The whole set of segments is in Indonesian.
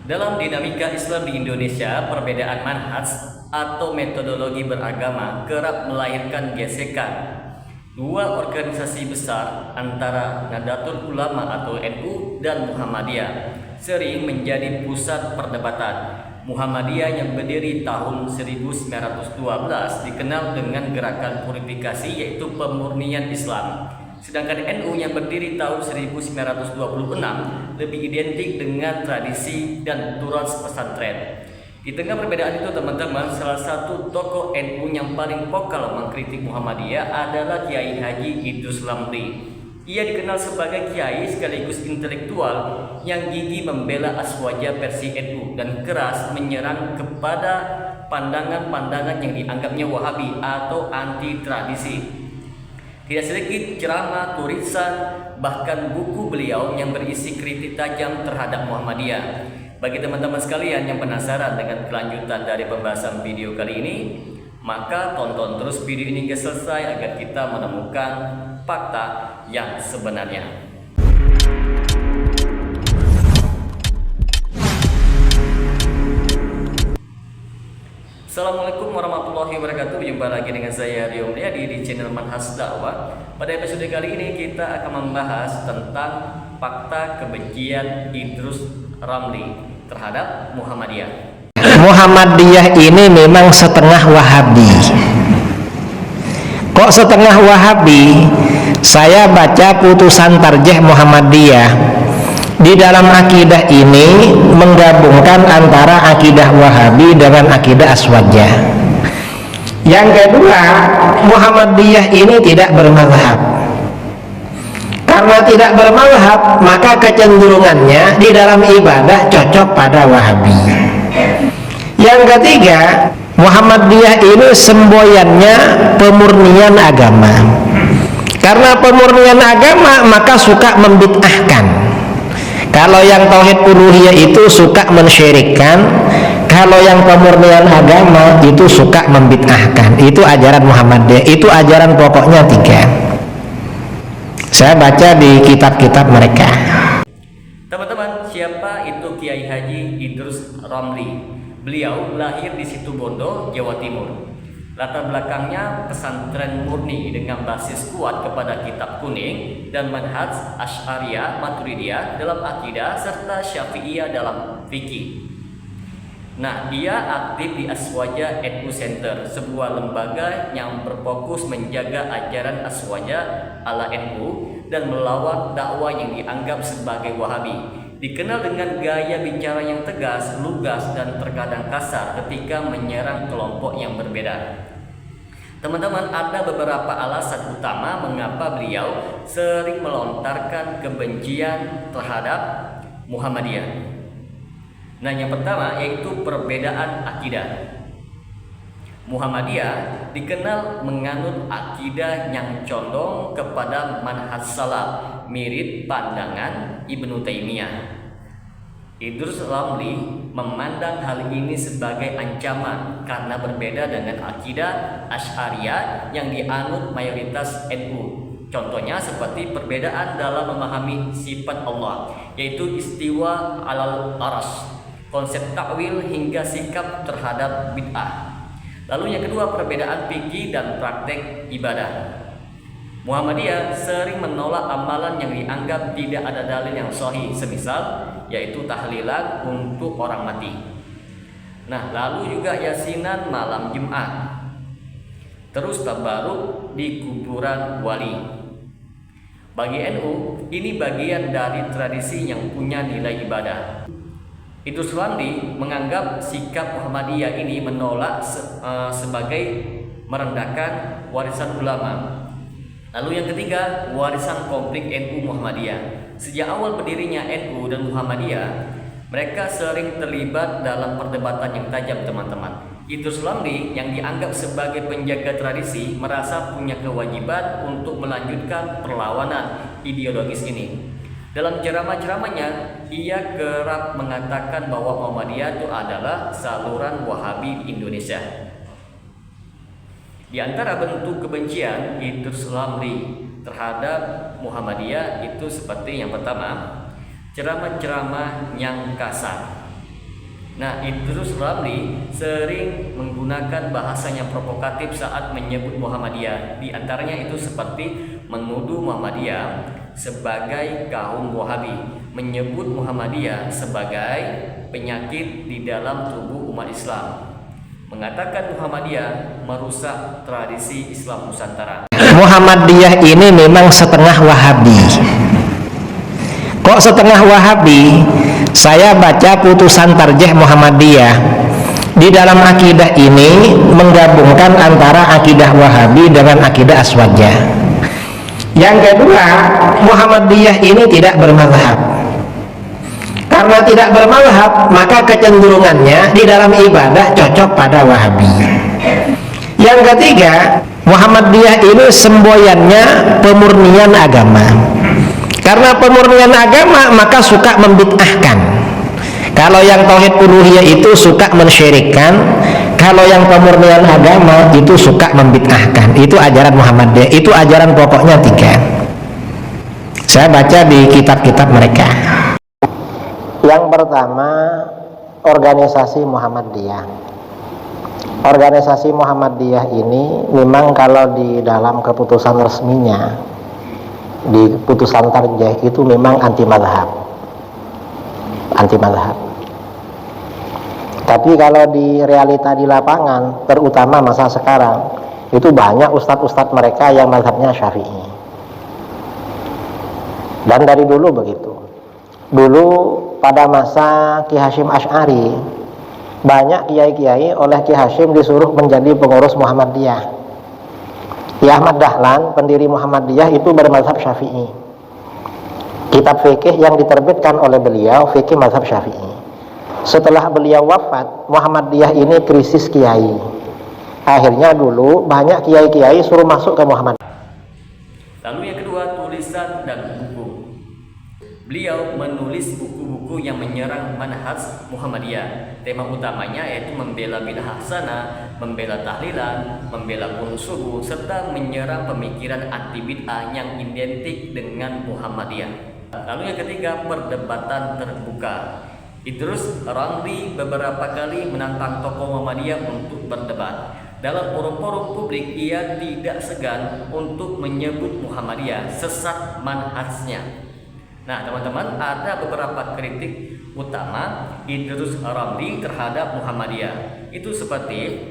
Dalam dinamika Islam di Indonesia, perbedaan manhaj atau metodologi beragama kerap melahirkan gesekan. Dua organisasi besar antara Nahdlatul Ulama atau NU dan Muhammadiyah sering menjadi pusat perdebatan. Muhammadiyah yang berdiri tahun 1912 dikenal dengan gerakan purifikasi, yaitu pemurnian Islam. Sedangkan NU yang berdiri tahun 1926 lebih identik dengan tradisi dan turas pesantren. Di tengah perbedaan itu teman-teman, salah satu tokoh NU yang paling vokal mengkritik Muhammadiyah adalah Kiai Haji Idrus Ramli. Ia dikenal sebagai kiai sekaligus intelektual yang gigih membela Aswaja versi NU dan keras menyerang kepada pandangan-pandangan yang dianggapnya Wahabi atau anti tradisi. Tidak sedikit ceramah, tulisan, bahkan buku beliau yang berisi kritik tajam terhadap Muhammadiyah. Bagi teman-teman sekalian yang penasaran dengan kelanjutan dari pembahasan video kali ini, maka tonton terus video ini hingga selesai agar kita menemukan fakta yang sebenarnya. Assalamualaikum warahmatullahi wabarakatuh. Jumpa lagi dengan saya Rio Mulyadi di channel Manhaj Dakwah. Pada episode kali ini kita akan membahas tentang fakta kebencian Idrus Ramli terhadap Muhammadiyah. Muhammadiyah ini memang setengah Wahabi. Kok setengah Wahabi? Saya baca putusan tarjih Muhammadiyah. Di dalam akidah ini menggabungkan antara akidah Wahabi dengan akidah Aswaja. Yang kedua, Muhammadiyah ini tidak bermazhab. Karena tidak bermazhab, maka kecenderungannya di dalam ibadah cocok pada Wahabi. Yang ketiga, Muhammadiyah ini semboyannya pemurnian agama. Karena pemurnian agama maka suka membid'ahkan. Kalau yang tauhid uluhiyah itu suka mensyirikkan, kalau yang pemurnian agama itu suka membid'ahkan. Itu ajaran Muhammadiyah. Itu ajaran pokoknya 3. Saya baca di kitab-kitab mereka. Teman-teman, siapa itu Kiai Haji Idrus Ramli? Beliau lahir di Situbondo, Jawa Timur. Latar belakangnya pesantren murni dengan basis kuat kepada kitab kuning dan manhaj Asy'ariyah Maturidiyah dalam akidah serta Syafi'iyah dalam fikih. Nah, ia aktif di Aswaja NU Center, sebuah lembaga yang berfokus menjaga ajaran Aswaja ala NU dan melawan dakwah yang dianggap sebagai Wahabi. Dikenal dengan gaya bicara yang tegas, lugas, dan terkadang kasar ketika menyerang kelompok yang berbeda. Teman-teman, ada beberapa alasan utama mengapa beliau sering melontarkan kebencian terhadap Muhammadiyah. Nah, yang pertama yaitu perbedaan akidah. Muhammadiyah dikenal menganut akidah yang condong kepada manhaj salaf, mirip pandangan Ibnu Taimiyah. Idrus Ramli memandang hal ini sebagai ancaman karena berbeda dengan akidah Asy'ariyah yang dianut mayoritas NU. Contohnya seperti perbedaan dalam memahami sifat Allah, yaitu istiwa alal arsy, konsep takwil hingga sikap terhadap bid'ah. Lalu yang kedua, perbedaan fikih dan praktek ibadah. Muhammadiyah sering menolak amalan yang dianggap tidak ada dalil yang sahih, semisal yaitu tahlilan untuk orang mati. Nah, lalu juga yasinan malam Jumat. Terus tabaruk di kuburan wali. Bagi NU, ini bagian dari tradisi yang punya nilai ibadah. Idrus Ramli menganggap sikap Muhammadiyah ini menolak sebagai merendahkan warisan ulama. Lalu yang ketiga, warisan konflik NU Muhammadiyah. Sejak awal berdirinya NU dan Muhammadiyah, mereka sering terlibat dalam perdebatan yang tajam, teman-teman. Idrus Ramli yang dianggap sebagai penjaga tradisi merasa punya kewajiban untuk melanjutkan perlawanan ideologis ini. Dalam ceramah-ceramahnya, ia kerap mengatakan bahwa Muhammadiyah itu adalah saluran Wahabi di Indonesia. Di antara bentuk kebencian Idrus Ramli terhadap Muhammadiyah itu seperti yang pertama, ceramah-ceramah yang kasar. Nah, Idrus Ramli sering menggunakan bahasa yang provokatif saat menyebut Muhammadiyah. Di antaranya itu seperti menuduh Muhammadiyah sebagai kaum Wahabi, menyebut Muhammadiyah sebagai penyakit di dalam tubuh umat Islam, mengatakan Muhammadiyah merusak tradisi Islam Nusantara. Muhammadiyah ini memang setengah Wahabi. Kok setengah Wahabi? Saya baca putusan tarjih Muhammadiyah. Di dalam akidah ini menggabungkan antara akidah Wahabi dengan akidah Aswadiyah. Yang kedua, Muhammadiyah ini tidak bermazhab. Karena tidak bermazhab, maka kecenderungannya di dalam ibadah cocok pada Wahabi. Yang ketiga, Muhammadiyah ini semboyannya pemurnian agama. Karena pemurnian agama maka suka membid'ahkan. Kalau yang tauhid uluhiyah itu suka mensyirikkan, kalau yang pemurnian agama itu suka membid'ahkan. Itu ajaran Muhammadiyah. Itu ajaran pokoknya 3. Saya baca di kitab-kitab mereka. Yang pertama, organisasi Muhammadiyah. Organisasi Muhammadiyah ini memang kalau di dalam keputusan resminya, di putusan tarjih itu memang anti madhab. Tapi kalau di realita di lapangan, terutama masa sekarang, itu banyak ustadz-ustadz mereka yang mazhabnya Syafi'i. Dan dari dulu begitu. Dulu pada masa Ki Hasyim Asy'ari, banyak kiai-kiai oleh Ki Hasyim disuruh menjadi pengurus Muhammadiyah. Ki Ahmad Dahlan, pendiri Muhammadiyah, itu bermazhab Syafi'i. Kitab fikih yang diterbitkan oleh beliau fikih mazhab Syafi'i. Setelah beliau wafat, Muhammadiyah ini krisis kiai. Akhirnya dulu banyak kiai-kiai suruh masuk ke Muhammadiyah. Lalu yang kedua, tulisan dan buku. Beliau menulis buku-buku yang menyerang manhaj Muhammadiyah. Tema utamanya yaitu membela bid'ah hasanah, membela tahlilan, membela qunut subuh, serta menyerang pemikiran anti bid'ah yang identik dengan Muhammadiyah. Lalu yang ketiga, perdebatan terbuka. Idrus Ramli beberapa kali menantang tokoh Muhammadiyah untuk berdebat. Dalam forum-forum publik, ia tidak segan untuk menyebut Muhammadiyah sesat manhajnya. Nah, teman-teman, ada beberapa kritik utama Idrus Ramli terhadap Muhammadiyah. Itu seperti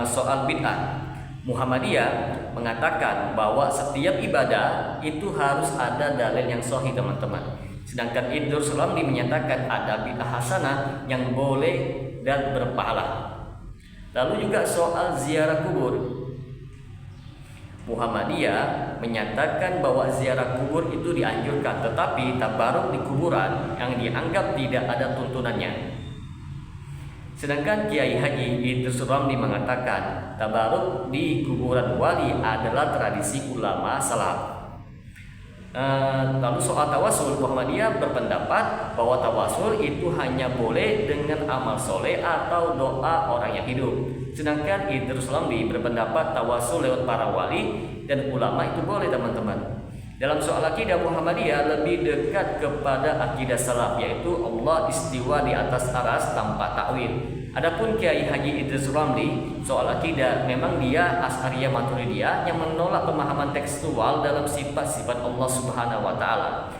soal bid'ah. Muhammadiyah mengatakan bahwa setiap ibadah itu harus ada dalil yang sahih, teman-teman. Sedangkan Idrus Ramli menyatakan ada bid'ah hasanah yang boleh dan berpahala. Lalu juga soal ziarah kubur. Muhammadiyah menyatakan bahwa ziarah kubur itu dianjurkan, tetapi tabaruk di kuburan yang dianggap tidak ada tuntunannya. Sedangkan Kiai Haji Idrus Ramli mengatakan tabaruk di kuburan wali adalah tradisi ulama salaf. Lalu soal tawasul, Muhammadiyah berpendapat bahwa tawasul itu hanya boleh dengan amal soleh atau doa orang yang hidup. Sedangkan Idrus Ramli berpendapat tawasul lewat para wali dan ulama itu boleh, teman-teman. Dalam soal akidah, Muhammadiyah lebih dekat kepada akidah salaf, yaitu Allah istiwa di atas aras tanpa takwil. Adapun Kiai Haji Idrus Ramli soal akidah, memang dia Asy'ariyah Maturidiyah yang menolak pemahaman tekstual dalam sifat-sifat Allah Subhanahu wa taala.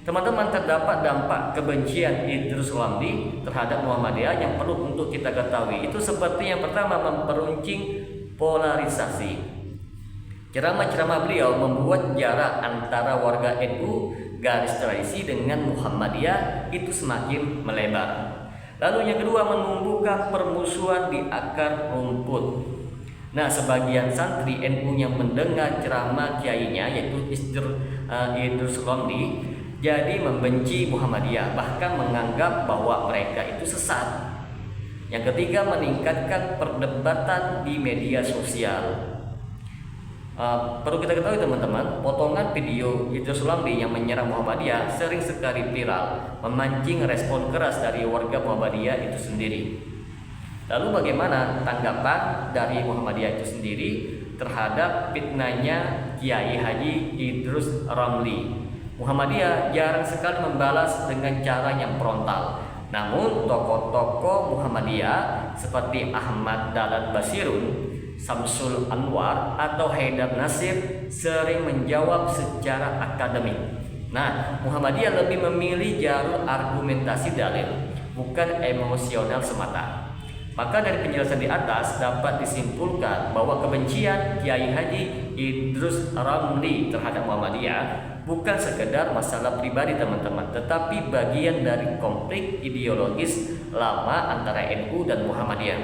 Teman-teman, terdapat dampak kebencian Idrus Ramli terhadap Muhammadiyah yang perlu untuk kita ketahui. Itu seperti yang pertama, memperuncing polarisasi. Ceramah-ceramah beliau membuat jarak antara warga NU garis tradisi dengan Muhammadiyah itu semakin melebar. Lalu yang kedua, menumbuhkan permusuhan di akar rumput. Nah, sebagian santri NU yang mendengar ceramah kiainya yaitu Idrus Ramli jadi membenci Muhammadiyah, bahkan menganggap bahwa mereka itu sesat. Yang ketiga, meningkatkan perdebatan di media sosial. Perlu kita ketahui, teman-teman, potongan video Idrus Ramli yang menyerang Muhammadiyah sering sekali viral, memancing respon keras dari warga Muhammadiyah itu sendiri. Lalu bagaimana tanggapan dari Muhammadiyah itu sendiri? terhadap fitnahnya Kiai Haji Idrus Ramli. Muhammadiyah jarang sekali membalas dengan cara yang frontal. Namun tokoh-tokoh Muhammadiyah seperti Ahmad Dahlan Basirun, Samsul Anwar atau Haidar Nasir sering menjawab secara akademik. Nah, Muhammadiyah lebih memilih jalur argumentasi dalil, bukan emosional semata. Maka dari penjelasan di atas dapat disimpulkan bahwa kebencian Kiai Haji Idrus Ramli terhadap Muhammadiyah bukan sekedar masalah pribadi teman-teman, tetapi bagian dari konflik ideologis lama antara NU dan Muhammadiyah.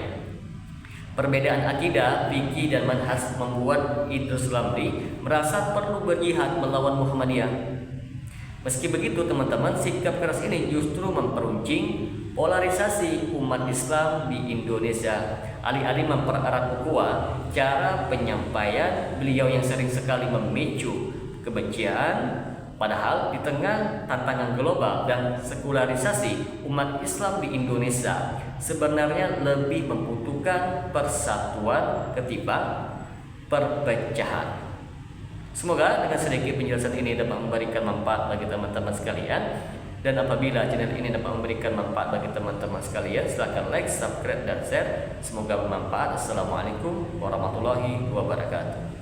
Perbedaan akidah, fikih dan manhaj membuat Idrus Ramli merasa perlu berjihad melawan Muhammadiyah. Meski begitu teman-teman, sikap keras ini justru memperuncing polarisasi umat Islam di Indonesia. Alih-alih mempererat ukhuwah, cara penyampaian beliau yang sering sekali memicu kebencian, padahal di tengah tantangan global dan sekularisasi, umat Islam di Indonesia sebenarnya lebih membutuhkan persatuan ketimbang perpecahan. Semoga dengan sedikit penjelasan ini dapat memberikan manfaat bagi teman-teman sekalian. Dan apabila channel ini dapat memberikan manfaat bagi teman-teman sekalian, silahkan like, subscribe, dan share. Semoga bermanfaat. Assalamualaikum warahmatullahi wabarakatuh.